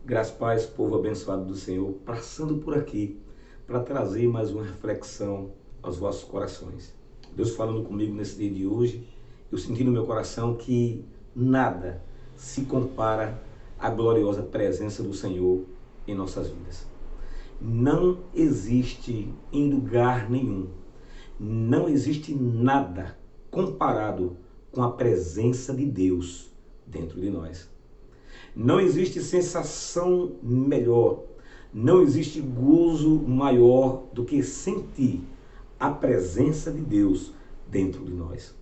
Graças, paz, povo abençoado do Senhor, passando por aqui para trazer mais uma reflexão aos vossos corações. Deus falando comigo nesse dia de hoje, eu senti no meu coração que nada se compara à gloriosa presença do Senhor em nossas vidas. Não existe em lugar nenhum, não existe nada comparado com a presença de Deus dentro de nós. Não existe sensação melhor, não existe gozo maior do que sentir a presença de Deus dentro de nós.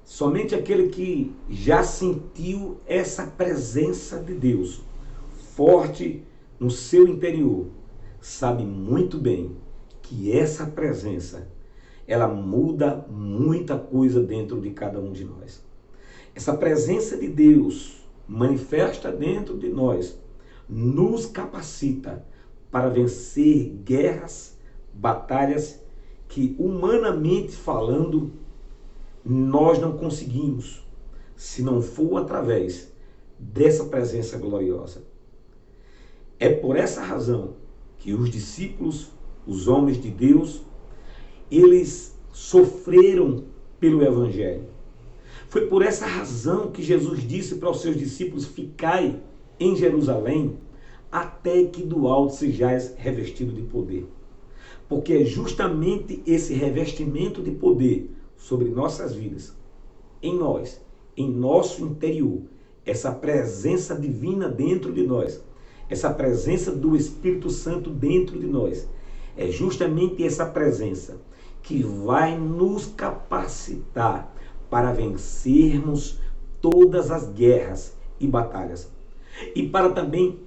Somente aquele que já sentiu essa presença de Deus forte no seu interior sabe muito bem que essa presença ela muda muita coisa dentro de cada um de nós. Essa presença de Deus manifesta dentro de nós, nos capacita para vencer guerras, batalhas que humanamente falando nós não conseguimos, se não for através dessa presença gloriosa. É por essa razão que os discípulos, os homens de Deus, eles sofreram pelo Evangelho. Foi por essa razão que Jesus disse para os seus discípulos: ficai em Jerusalém até que do alto sejais revestido de poder. Porque é justamente esse revestimento de poder sobre nossas vidas, em nós, em nosso interior, essa presença divina dentro de nós, essa presença do Espírito Santo dentro de nós, é justamente essa presença que vai nos capacitar para vencermos todas as guerras e batalhas. E para também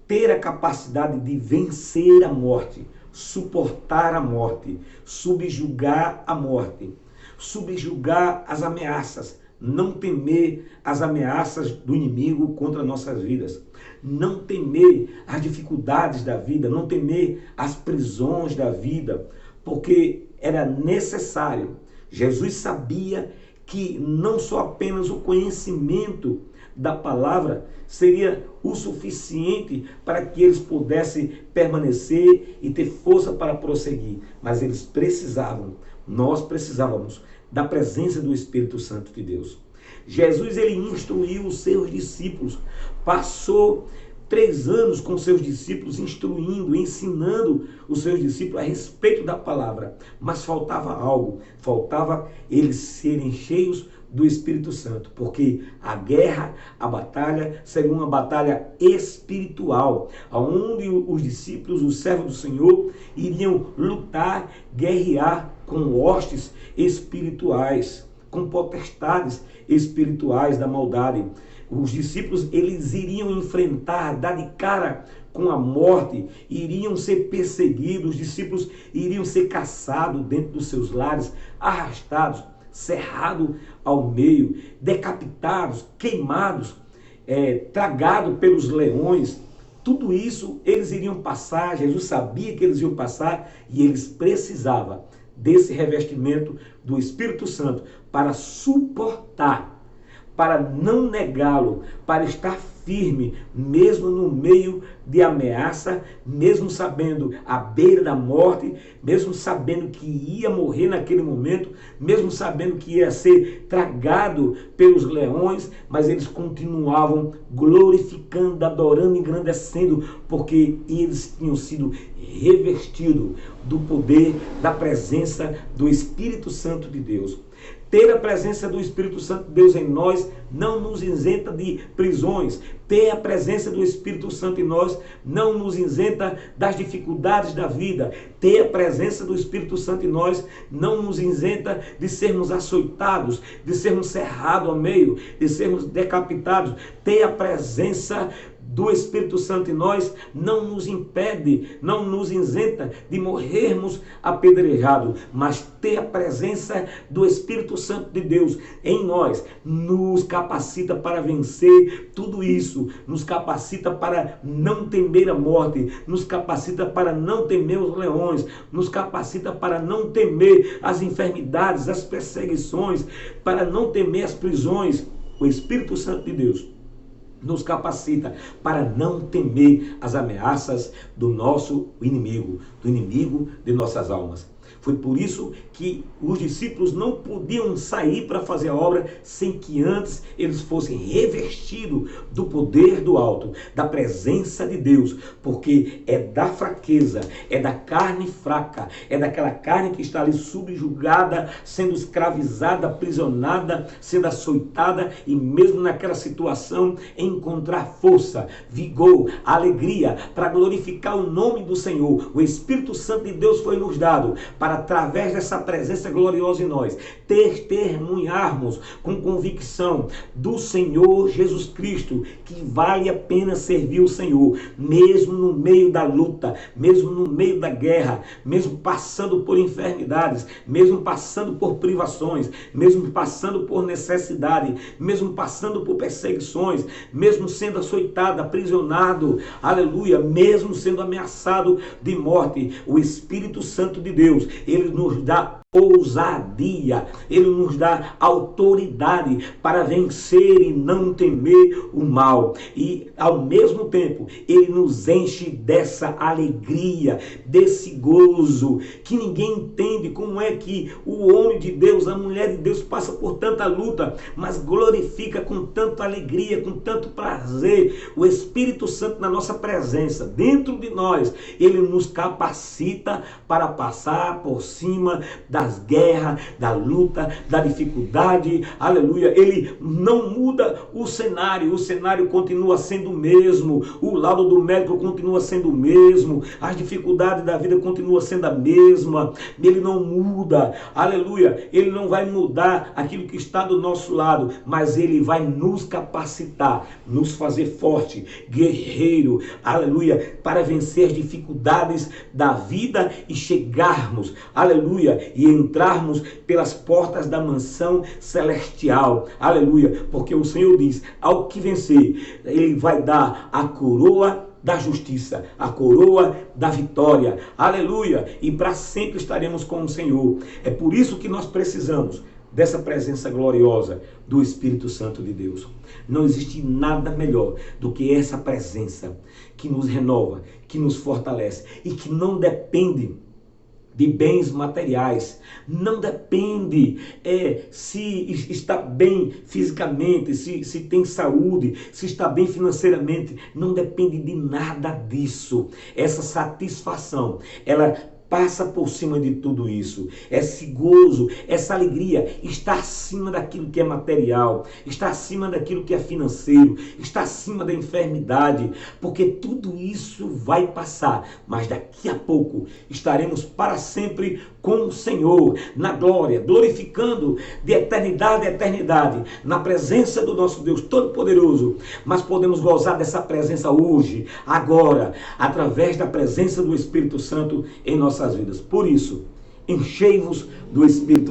ter a capacidade de vencer a morte, suportar a morte, subjugar a morte, subjugar as ameaças, não temer as ameaças do inimigo contra nossas vidas, não temer as dificuldades da vida, não temer as prisões da vida, porque era necessário. Jesus sabia que não só apenas o conhecimento da palavra seria o suficiente para que eles pudessem permanecer e ter força para prosseguir, mas eles precisavam, nós precisávamos da presença do Espírito Santo de Deus. Jesus, ele instruiu os seus discípulos, passou 3 anos com seus discípulos, instruindo, ensinando os seus discípulos a respeito da palavra. Mas faltava algo, faltava eles serem cheios do Espírito Santo, porque a guerra, a batalha, seria uma batalha espiritual, onde os discípulos, os servos do Senhor, iriam lutar, guerrear com hostes espirituais, com potestades espirituais da maldade. Os discípulos, eles iriam enfrentar, dar de cara com a morte, iriam ser perseguidos, os discípulos iriam ser caçados dentro dos seus lares, arrastados, cerrados ao meio, decapitados, queimados, tragados pelos leões. Tudo isso eles iriam passar, Jesus sabia que eles iam passar e eles precisavam desse revestimento do Espírito Santo para suportar, para não negá-lo, para estar firme, mesmo no meio de ameaça, mesmo sabendo à beira da morte, mesmo sabendo que ia morrer naquele momento, mesmo sabendo que ia ser tragado pelos leões, mas eles continuavam glorificando, adorando, engrandecendo, porque eles tinham sido revestidos do poder, da presença do Espírito Santo de Deus. Ter a presença do Espírito Santo de Deus em nós não nos isenta de prisões. Ter a presença do Espírito Santo em nós não nos isenta das dificuldades da vida. Ter a presença do Espírito Santo em nós não nos isenta de sermos açoitados, de sermos cerrados ao meio, de sermos decapitados. Ter a presença do Espírito Santo em nós não nos impede, não nos isenta de morrermos apedrejados, mas ter a presença do Espírito Santo de Deus em nós nos capacita para vencer tudo isso, nos capacita para não temer a morte, nos capacita para não temer os leões, nos capacita para não temer as enfermidades, as perseguições, para não temer as prisões. O Espírito Santo de Deus nos capacita para não temer as ameaças do nosso inimigo, do inimigo de nossas almas. Foi por isso que os discípulos não podiam sair para fazer a obra sem que antes eles fossem revestidos do poder do alto, da presença de Deus, porque é da fraqueza, é da carne fraca, é daquela carne que está ali subjugada, sendo escravizada, aprisionada, sendo açoitada, e mesmo naquela situação encontrar força, vigor, alegria para glorificar o nome do Senhor. O Espírito Santo de Deus foi nos dado para, através dessa presença gloriosa em nós, testemunharmos com convicção do Senhor Jesus Cristo, que vale a pena servir o Senhor, mesmo no meio da luta, mesmo no meio da guerra, mesmo passando por enfermidades, mesmo passando por privações, mesmo passando por necessidade, mesmo passando por perseguições, mesmo sendo açoitado, aprisionado, aleluia, mesmo sendo ameaçado de morte. O Espírito Santo de Deus, ele nos dá ousadia, ele nos dá autoridade para vencer e não temer o mal, e ao mesmo tempo ele nos enche dessa alegria, desse gozo que ninguém entende. Como é que o homem de Deus, a mulher de Deus passa por tanta luta, mas glorifica com tanta alegria, com tanto prazer? O Espírito Santo na nossa presença, dentro de nós, ele nos capacita para passar por cima das guerras, da luta, da dificuldade, aleluia. Ele não muda o cenário continua sendo o mesmo, o laudo do médico continua sendo o mesmo, as dificuldades da vida continuam sendo a mesma, ele não muda, aleluia. Ele não vai mudar aquilo que está do nosso lado, mas ele vai nos capacitar, nos fazer forte, guerreiro, aleluia, para vencer as dificuldades da vida e chegarmos, aleluia, e entrarmos pelas portas da mansão celestial, aleluia, porque o Senhor diz: ao que vencer, ele vai dar a coroa da justiça, a coroa da vitória, aleluia, e para sempre estaremos com o Senhor. É por isso que nós precisamos dessa presença gloriosa do Espírito Santo de Deus. Não existe nada melhor do que essa presença que nos renova, que nos fortalece e que não depende de bens materiais, não depende se está bem fisicamente, se tem saúde, se está bem financeiramente, não depende de nada disso. Essa satisfação, ela passa por cima de tudo isso. Esse gozo, essa alegria está acima daquilo que é material, está acima daquilo que é financeiro, está acima da enfermidade, porque tudo isso vai passar, mas daqui a pouco estaremos para sempre com o Senhor, na glória, glorificando de eternidade a eternidade, na presença do nosso Deus Todo-Poderoso. Mas podemos gozar dessa presença hoje, agora, através da presença do Espírito Santo em nossas vidas. Por isso, enchei-vos do Espírito